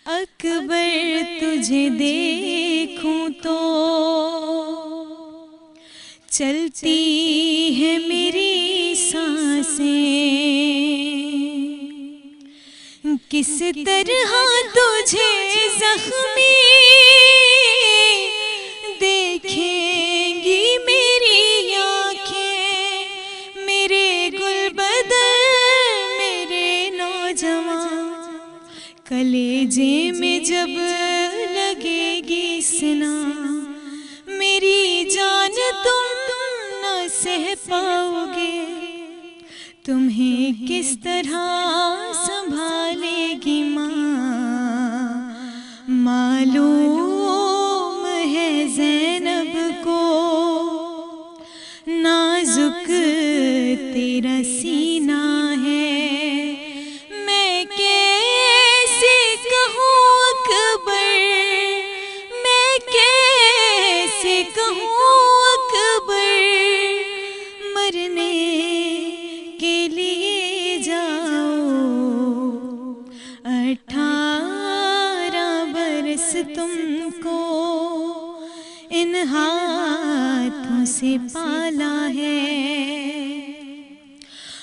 Speaker 7: اکبر تجھے دیکھوں تو چلتی ہے میری سانسیں، کس طرح تجھے زخمی دیکھیں گی میری آنکھیں، میرے گل بدر میرے نوجوان، کلیجے میں جب لگے گی سنا میری جان تم نہ سہ پاؤ گے، تمہیں کس طرح سنبھالے گی ماں، معلوم ہے زینب کو نازک تیرا سینہ ہے، میں کیسے کہوں اکبر، میں کیسے کہوں اکبر، مرنے کے لیے جاؤ، 18 برس تم کو ان ہاتھوں سے پالا ہے،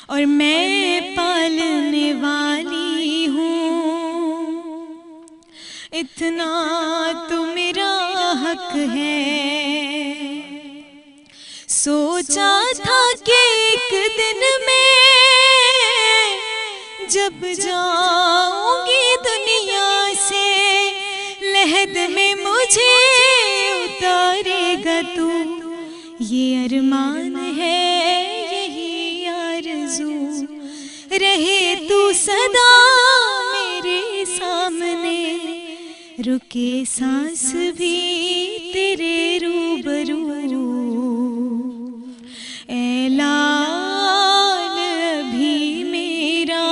Speaker 7: اور میں پالنے والی ہوں، اتنا تو میرا حق ہے، سوچا تھا کہ ایک دن میں جب جاؤں گی دنیا سے، لحد میں مجھے اتارے گا تو، یہ ارمان ہے یہی آرزو، رہے تو سدا میرے سامنے، رکے سانس بھی تیرے روبرو، اے لال بھی میرا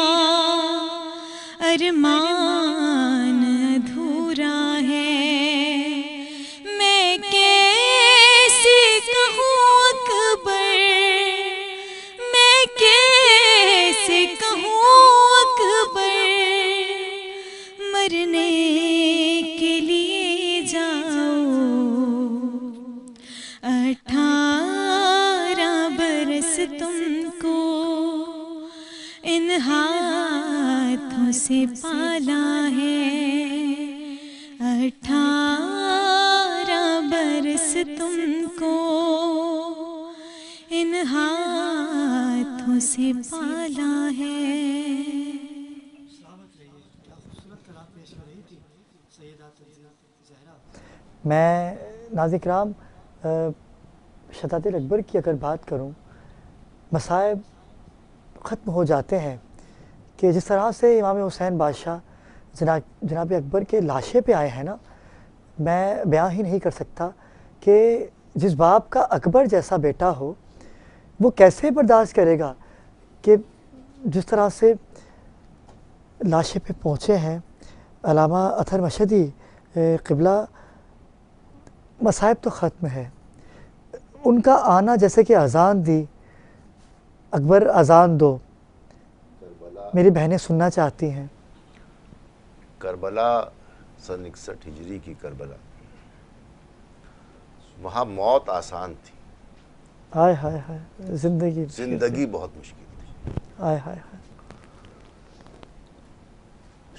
Speaker 7: ارمان ادھورا ہے، میں کیسے کہوں اکبر، میں کیسے کہوں اکبر، مرنے کے لیے جاؤ، 18 برس تم کو ان ہاتھوں سے پالا ہے، 18 برس تم کو ان ہاتھوں سے پالا ہے۔
Speaker 3: میں ناظرین کرام شہزادے اکبر کی اگر بات کروں، مصائب ختم ہو جاتے ہیں کہ جس طرح سے امام حسین بادشاہ جناب اکبر کے لاشے پہ آئے ہیں نا، میں بیان ہی نہیں کر سکتا کہ جس باپ کا اکبر جیسا بیٹا ہو وہ کیسے برداشت کرے گا کہ جس طرح سے لاشے پہ پہنچے ہیں علامہ اطہر مشہدی قبلہ، مصائب تو ختم ہے۔ ان کا آنا جیسے کہ اذان دی، اکبر اذان دو، میری بہنیں سننا چاہتی ہیں۔
Speaker 5: کربلا سن 61 ہجری کی کربلا، وہاں موت آسان تھی،
Speaker 3: ہائے ہائے ہائے، زندگی
Speaker 5: بہت مشکل تھی۔
Speaker 3: ہائے ہائے ہائے،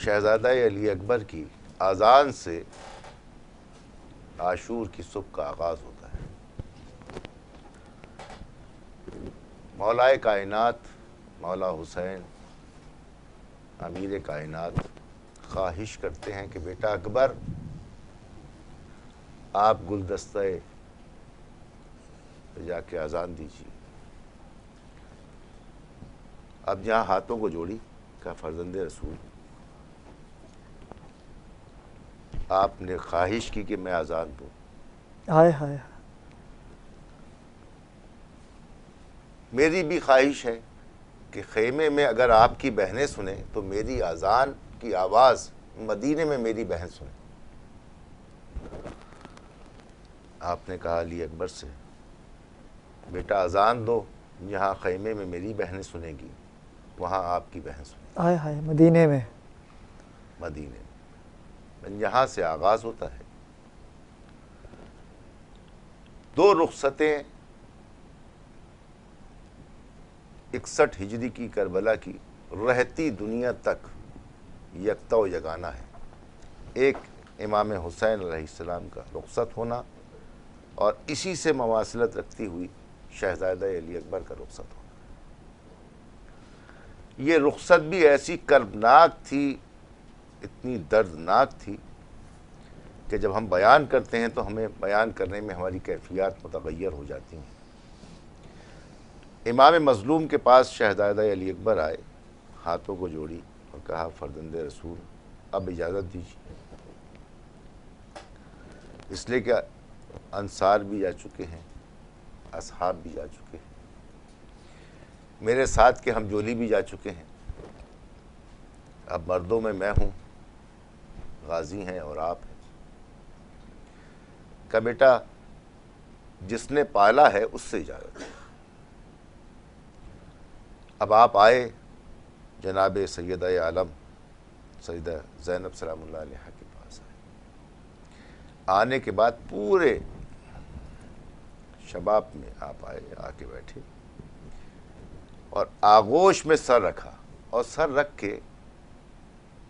Speaker 5: شہزادہ علی اکبر کی اذان سے عاشور کی صبح کا آغاز ہوتا ہے۔ مولا کائنات مولا حسین امیر کائنات خواہش کرتے ہیں کہ بیٹا اکبر آپ گلدستہ پہ جا کے اذان دیجیے۔ اب جہاں ہاتھوں کو جوڑی کہ فرزند رسول، آپ نے خواہش کی کہ میں اذان دوں۔
Speaker 3: ہائے ہائے،
Speaker 5: میری بھی خواہش ہے کہ خیمے میں اگر آپ کی بہنیں سنیں تو میری اذان کی آواز مدینے میں میری بہن سنیں۔ آپ نے کہا علی اکبر سے، بیٹا اذان دو، جہاں خیمے میں میری بہنیں سنیں گی وہاں آپ کی بہن سنیں۔
Speaker 3: ہائے ہائے، مدینے میں،
Speaker 5: مدینے میں یہاں سے آغاز ہوتا ہے۔ 2 رخصتیں 61 ہجری کی کربلا کی رہتی دنیا تک یکتا و یگانہ ہے. ایک امام حسین علیہ السلام کا رخصت ہونا اور اسی سے مواصلت رکھتی ہوئی شہزادہ علی اکبر کا رخصت ہونا. یہ رخصت بھی ایسی کربناک تھی، اتنی دردناک تھی کہ جب ہم بیان کرتے ہیں تو ہمیں بیان کرنے میں ہماری کیفیات متغیر ہو جاتی ہیں. امام مظلوم کے پاس شہزادہ علی اکبر آئے، ہاتھوں کو جوڑی اور کہا فرزند رسول اب اجازت دیجیے. اس لیے کہ انصار بھی جا چکے ہیں، اصحاب بھی جا چکے ہیں، میرے ساتھ کے ہم جولی بھی جا چکے ہیں. اب مردوں میں ہوں، غازی ہیں اور آپ ہیں. کہ بیٹا جس نے پالا ہے اس سے اجازت ہے. اب آپ آئے جناب سیدہ عالم سیدہ زینب سلام اللہ علیہا کے پاس آئے. آنے کے بعد پورے شباب میں آپ آئے، آ کے بیٹھے اور آغوش میں سر رکھا اور سر رکھ کے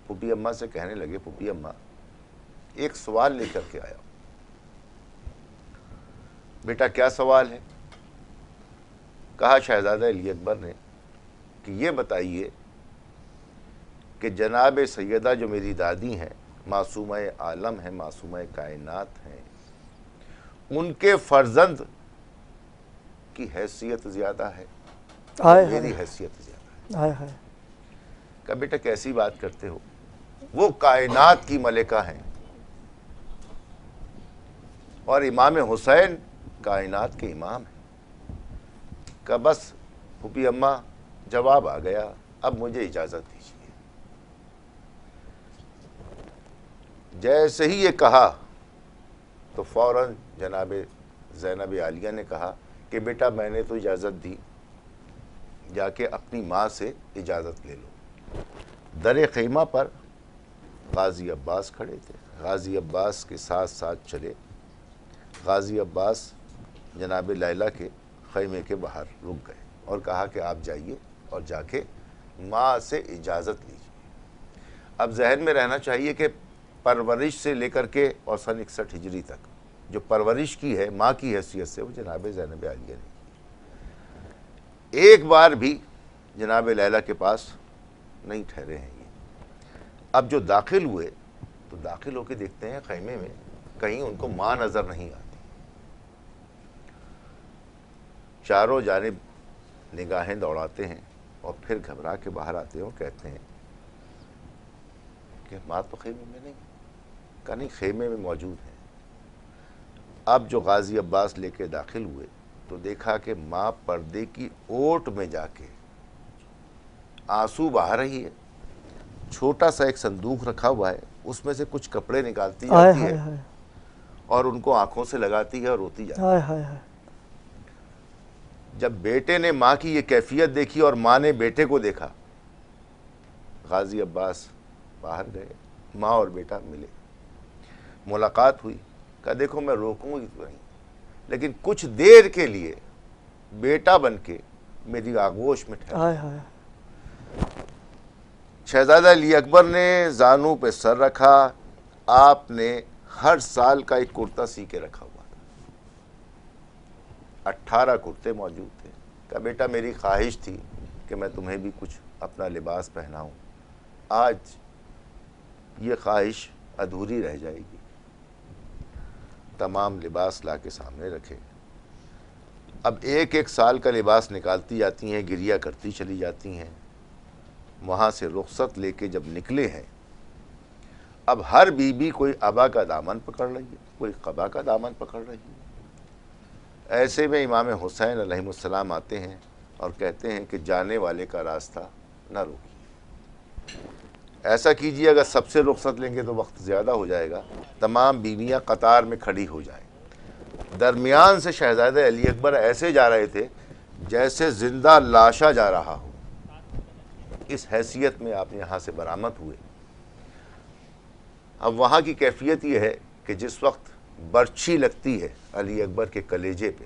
Speaker 5: پھوپھی اماں سے کہنے لگے پھوپھی اماں ایک سوال لے کر کے آیا ہوں. بیٹا کیا سوال ہے؟ کہا شہزادہ علی اکبر نے کہ یہ بتائیے کہ جناب سیدہ جو میری دادی ہیں، معصومہ عالم ہیں، معصومہ کائنات ہیں، ان کے فرزند کی حیثیت زیادہ ہے، میری حیثیت زیادہ ہے. کہ بیٹا کیسی بات کرتے ہو، وہ کائنات کی ملکہ ہیں اور امام حسین کائنات کے امام ہیں. کہ بس پھوپھی اماں جواب آ گیا، اب مجھے اجازت دیجیے. جیسے ہی یہ کہا تو فوراً جناب زینب عالیہ نے کہا کہ بیٹا میں نے تو اجازت دی، جا کے اپنی ماں سے اجازت لے لو. در خیمہ پر غازی عباس کھڑے تھے، غازی عباس کے ساتھ ساتھ چلے. غازی عباس جناب لیلہ کے خیمے کے باہر رک گئے اور کہا کہ آپ جائیے اور جا کے ماں سے اجازت لیجیے. اب ذہن میں رہنا چاہیے کہ پرورش سے لے کر کے اور سن 61 ہجری تک جو پرورش کی ہے ماں کی حیثیت سے وہ جناب زینب عالیہ نے ایک بار بھی جناب لیلہ کے پاس نہیں ٹھہرے ہیں. یہ اب جو داخل ہوئے تو داخل ہو کے دیکھتے ہیں خیمے میں کہیں ان کو ماں نظر نہیں آتی. چاروں جانب نگاہیں دوڑاتے ہیں اور پھر گھبرا کے باہر آتے ہیں اور کہتے ہیں کہ ماں تو خیمے میں نہیں. کہا نہیں خیمے میں موجود ہیں. اب جو غازی عباس لے کے داخل ہوئے تو دیکھا کہ ماں پردے کی اوٹ میں جا کے آنسو بہا رہی ہے. چھوٹا سا ایک صندوق رکھا ہوا ہے، اس میں سے کچھ کپڑے نکالتی جاتی ہے اور ان کو آنکھوں سے لگاتی ہے اور روتی جاتی ہے. جب بیٹے نے ماں کی یہ کیفیت دیکھی اور ماں نے بیٹے کو دیکھا، غازی عباس باہر گئے، ماں اور بیٹا ملے، ملاقات ہوئی. کہا دیکھو میں روکوں گی تو نہیں، لیکن کچھ دیر کے لیے بیٹا بن کے میری آغوش میں ٹھہر. شہزادہ علی اکبر نے زانوں پہ سر رکھا. آپ نے ہر سال کا ایک کرتا سی کے رکھا ہوا تھا، 18 کرتے موجود تھے. کہا بیٹا میری خواہش تھی کہ میں تمہیں بھی کچھ اپنا لباس پہناؤں، آج یہ خواہش ادھوری رہ جائے گی. تمام لباس لا کے سامنے رکھے. اب ایک ایک سال کا لباس نکالتی جاتی ہیں، گریہ کرتی چلی جاتی ہیں. وہاں سے رخصت لے کے جب نکلے ہیں، اب ہر بی بی کوئی ابا کا دامن پکڑ رہی ہے، کوئی قبا کا دامن پکڑ رہی ہے. ایسے میں امام حسین علیہ السلام آتے ہیں اور کہتے ہیں کہ جانے والے کا راستہ نہ روکیے. ایسا کیجیے اگر سب سے رخصت لیں گے تو وقت زیادہ ہو جائے گا. تمام بیویاں قطار میں کھڑی ہو جائیں. درمیان سے شہزادہ علی اکبر ایسے جا رہے تھے جیسے زندہ لاشا جا رہا ہو. اس حیثیت میں آپ یہاں سے برآمد ہوئے. اب وہاں کی کیفیت یہ ہے کہ جس وقت برچھی لگتی ہے علی اکبر کے کلیجے پہ،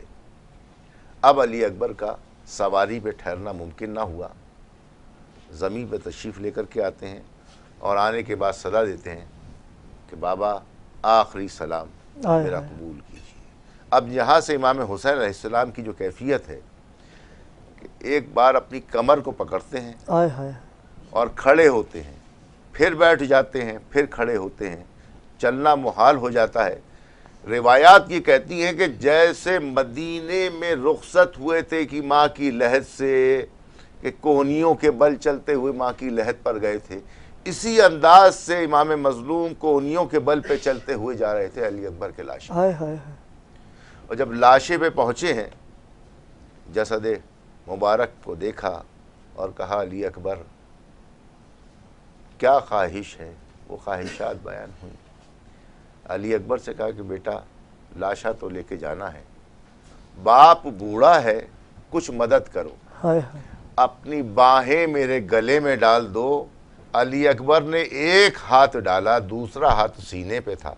Speaker 5: اب علی اکبر کا سواری پہ ٹھہرنا ممکن نہ ہوا. زمین پہ تشریف لے کر کے آتے ہیں اور آنے کے بعد صدا دیتے ہیں کہ بابا آخری سلام میرا قبول کیجیے۔ اب یہاں سے امام حسین علیہ السلام کی جو کیفیت ہے کہ ایک بار اپنی کمر کو پکڑتے ہیں اور کھڑے ہوتے ہیں، پھر بیٹھ جاتے ہیں، پھر کھڑے ہوتے ہیں، چلنا محال ہو جاتا ہے۔ روایات یہ کہتی ہیں کہ جیسے مدینے میں رخصت ہوئے تھے کہ ماں کی لحد سے، کہ کوہنیوں کے بل چلتے ہوئے ماں کی لحد پر گئے تھے، اسی انداز سے امام مظلوم کوہنیوں کے بل پہ چلتے ہوئے جا رہے تھے علی اکبر کے لاشیں۔ اور جب لاشیں پہ پہنچے ہیں، جسد مبارک کو دیکھا اور کہا علی اکبر کیا خواہش ہے؟ وہ خواہشات بیان ہوئی۔ علی اکبر سے کہا کہ بیٹا لاشا تو لے کے جانا ہے، باپ بوڑھا ہے، کچھ مدد کرو، اپنی باہیں میرے گلے میں ڈال دو۔ علی اکبر نے ایک ہاتھ ڈالا، دوسرا ہاتھ سینے پہ تھا۔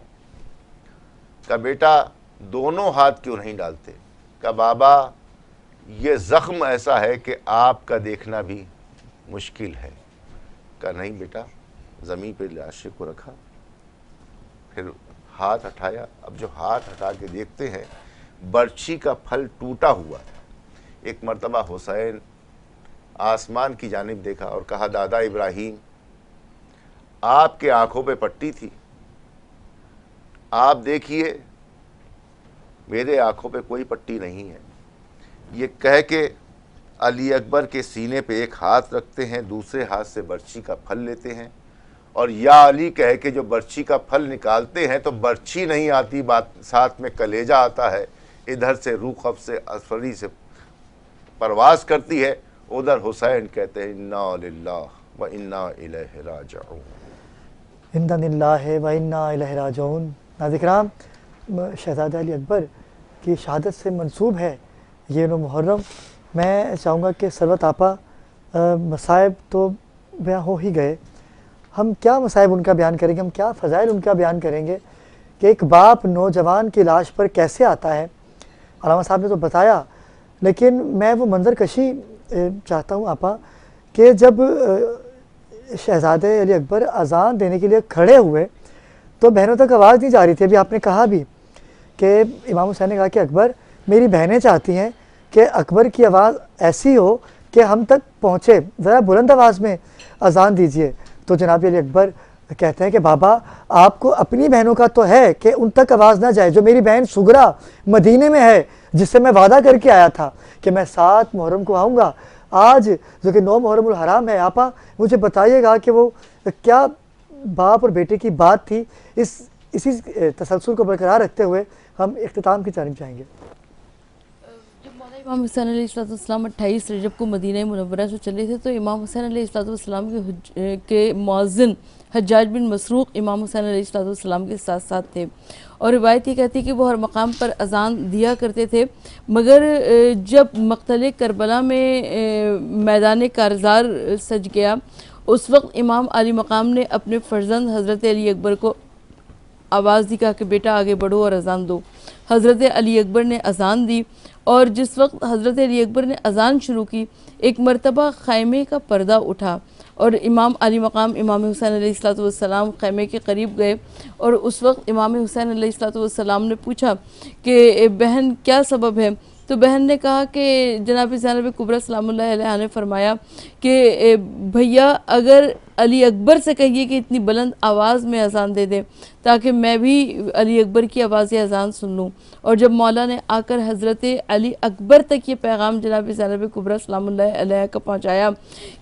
Speaker 5: کہا بیٹا دونوں ہاتھ کیوں نہیں ڈالتے؟ کہا بابا یہ زخم ایسا ہے کہ آپ کا دیکھنا بھی مشکل ہے۔ کہا نہیں بیٹا، زمین پہ لاشے کو رکھا، پھر ہاتھ ہٹایا۔ اب جو ہاتھ ہٹا کے دیکھتے ہیں برچھی کا پھل ٹوٹا ہوا ہے۔ ایک مرتبہ حسین آسمان کی جانب دیکھا اور کہا دادا ابراہیم آپ کے آنکھوں پہ پٹی تھی، آپ دیکھیے میرے آنکھوں پہ کوئی پٹی نہیں ہے۔ یہ کہہ کے علی اکبر کے سینے پہ ایک ہاتھ رکھتے ہیں، دوسرے ہاتھ سے برچھی کا پھل لیتے ہیں اور یا علی کہہ کے جو برچھی کا پھل نکالتے ہیں تو برچھی نہیں آتی، ساتھ میں کلیجہ آتا ہے، ادھر سے روح قبض سے اسفری سے پرواز کرتی ہے، ادھر حسین کہتے ہیں انا للہ و انا الیہ راجعون،
Speaker 3: انا للہ و انا الیہ راجعون۔ ناظرین کرام، شہزادہ علی اکبر کی شہادت سے منسوب ہے یہ نو محرم۔ میں چاہوں گا کہ سرورت آپا مصائب تو بیان ہو ہی گئے، ہم کیا مصائب ان کا بیان کریں گے، ہم کیا فضائل ان کا بیان کریں گے کہ ایک باپ نوجوان کی لاش پر کیسے آتا ہے۔ علامہ صاحب نے تو بتایا، لیکن میں وہ منظر کشی چاہتا ہوں آپا کہ جب شہزادے علی اکبر اذان دینے کے لیے کھڑے ہوئے تو بہنوں تک آواز نہیں جا رہی تھی۔ ابھی آپ نے کہا بھی کہ امام حسین نے کہا کہ اکبر میری بہنیں چاہتی ہیں کہ اکبر کی آواز ایسی ہو کہ ہم تک پہنچے، ذرا بلند آواز میں اذان دیجئے۔ تو جناب علی اکبر کہتے ہیں کہ بابا آپ کو اپنی بہنوں کا تو ہے کہ ان تک آواز نہ جائے، جو میری بہن سغرا مدینے میں ہے جس سے میں وعدہ کر کے آیا تھا کہ میں 7 محرم کو آؤں گا، آج جو کہ 9 محرم الحرام ہے، آپا مجھے بتائیے گا کہ وہ کیا باپ اور بیٹے کی بات تھی۔ اسی تسلسل کو برقرار رکھتے ہوئے ہم اختتام کی جانب جائیں گے۔
Speaker 4: جب مولا امام حسین علیہ السلام 28 رجب کو مدینہ منورہ سے چلے تھے تو امام حسین علیہ السلام کے مؤذن حجاج بن مسروق امام حسین علیہ السلام کے ساتھ ساتھ تھے، اور روایت یہ کہتی ہے کہ وہ ہر مقام پر اذان دیا کرتے تھے، مگر جب مقتل کربلا میں میدان کارزار سج گیا اس وقت امام علی مقام نے اپنے فرزند حضرت علی اکبر کو آواز دی، کہا کہ بیٹا آگے بڑھو اور اذان دو۔ حضرت علی اکبر نے اذان دی، اور جس وقت حضرت علی اکبر نے اذان شروع کی ایک مرتبہ خیمے کا پردہ اٹھا اور امام علی مقام امام حسین علیہ السلام خیمے کے قریب گئے، اور اس وقت امام حسین علیہ السلام نے پوچھا کہ بہن کیا سبب ہے؟ تو بہن نے کہا کہ جناب زینب کبریٰ سلام اللہ علیہ نے فرمایا کہ بھیا اگر علی اکبر سے کہیے کہ اتنی بلند آواز میں اذان دے دیں تاکہ میں بھی علی اکبر کی آواز اذان سن لوں۔ اور جب مولا نے آ کر حضرت علی اکبر تک یہ پیغام جناب زینب کبریٰ سلام اللہ علیہ کا پہنچایا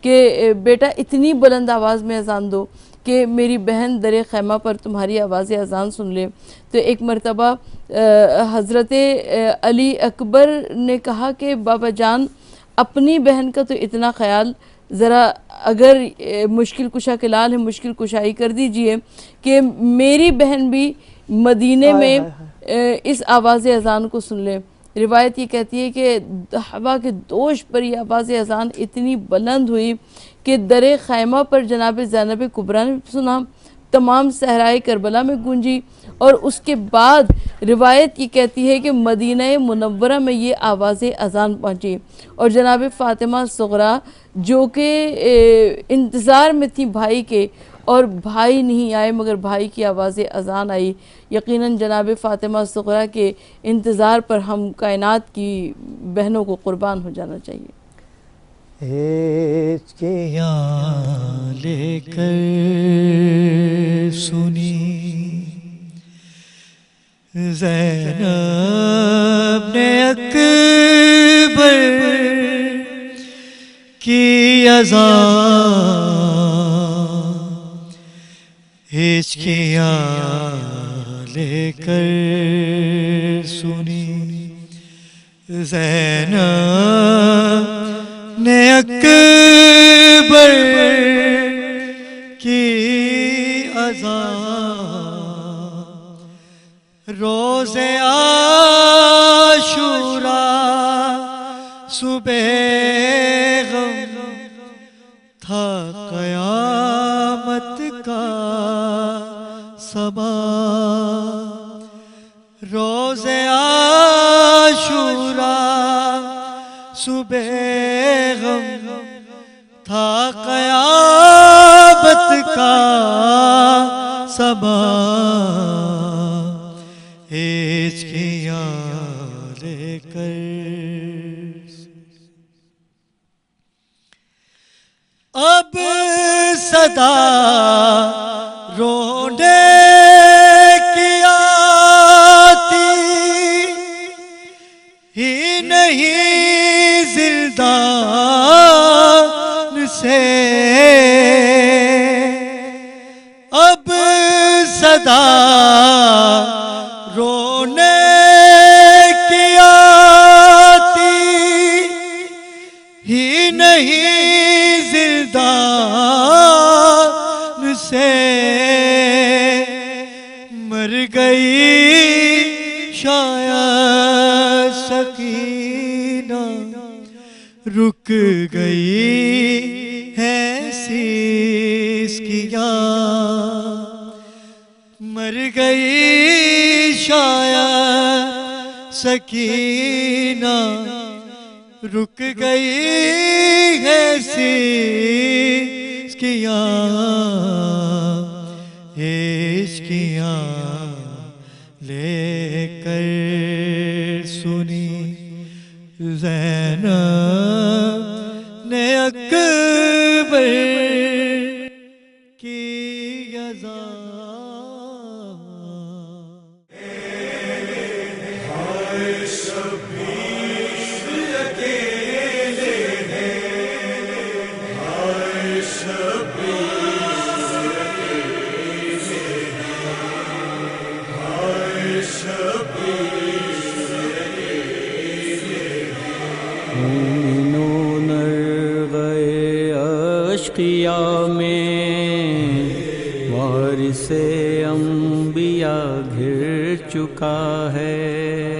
Speaker 4: کہ بیٹا اتنی بلند آواز میں اذان دو کہ میری بہن در خیمہ پر تمہاری آواز اذان سن لے، تو ایک مرتبہ حضرت علی اکبر نے کہا کہ بابا جان اپنی بہن کا تو اتنا خیال، ذرا اگر مشکل کشا کے لال ہے مشکل کشائی کر دیجئے کہ میری بہن بھی مدینے میں اس آواز اذان کو سن لے۔ روایت یہ کہتی ہے کہ ہوا کے دوش پر یہ آواز اذان اتنی بلند ہوئی کہ در خیمہ پر جناب زینب کبریٰ نے سنا، تمام صحرائے کربلا میں گونجی، اور اس کے بعد روایت یہ کہتی ہے کہ مدینہ منورہ میں یہ آواز اذان پہنچی، اور جناب فاطمہ صغریٰ جو کہ انتظار میں تھی بھائی کے، اور بھائی نہیں آئے مگر بھائی کی آواز اذان آئی. یقیناً جناب فاطمہ صغریٰ کے انتظار پر ہم کائنات کی بہنوں کو قربان ہو جانا چاہیے.
Speaker 3: ہچکیاں لے کر سنی زینب نے اکبر کی اذان، ہچکیاں لے کر سنی زینب نے اکبر کی اذان، روز عاشوراء صبح غم تھا قیامت کا سما، روز عاشوراء صبح غم تھا قیامت کا سما، ہچکیاں لے کر اب صدا رونے کی آتی ہی نہیں زندان سے، اب صدا رونے کی آتی ہی نہیں زندان سے، مر گئی شاید سکینہ، رک گئی ہے سیسکیاں، مر گئی شاید سکینہ، رک گئی ہے سیسکیاں، ہچکیاں لے کر سنی زینب نے اکبر کی اذان.
Speaker 1: مومنوں نرغے اشقیاء میں وارث انبیاء گھر چکا ہے.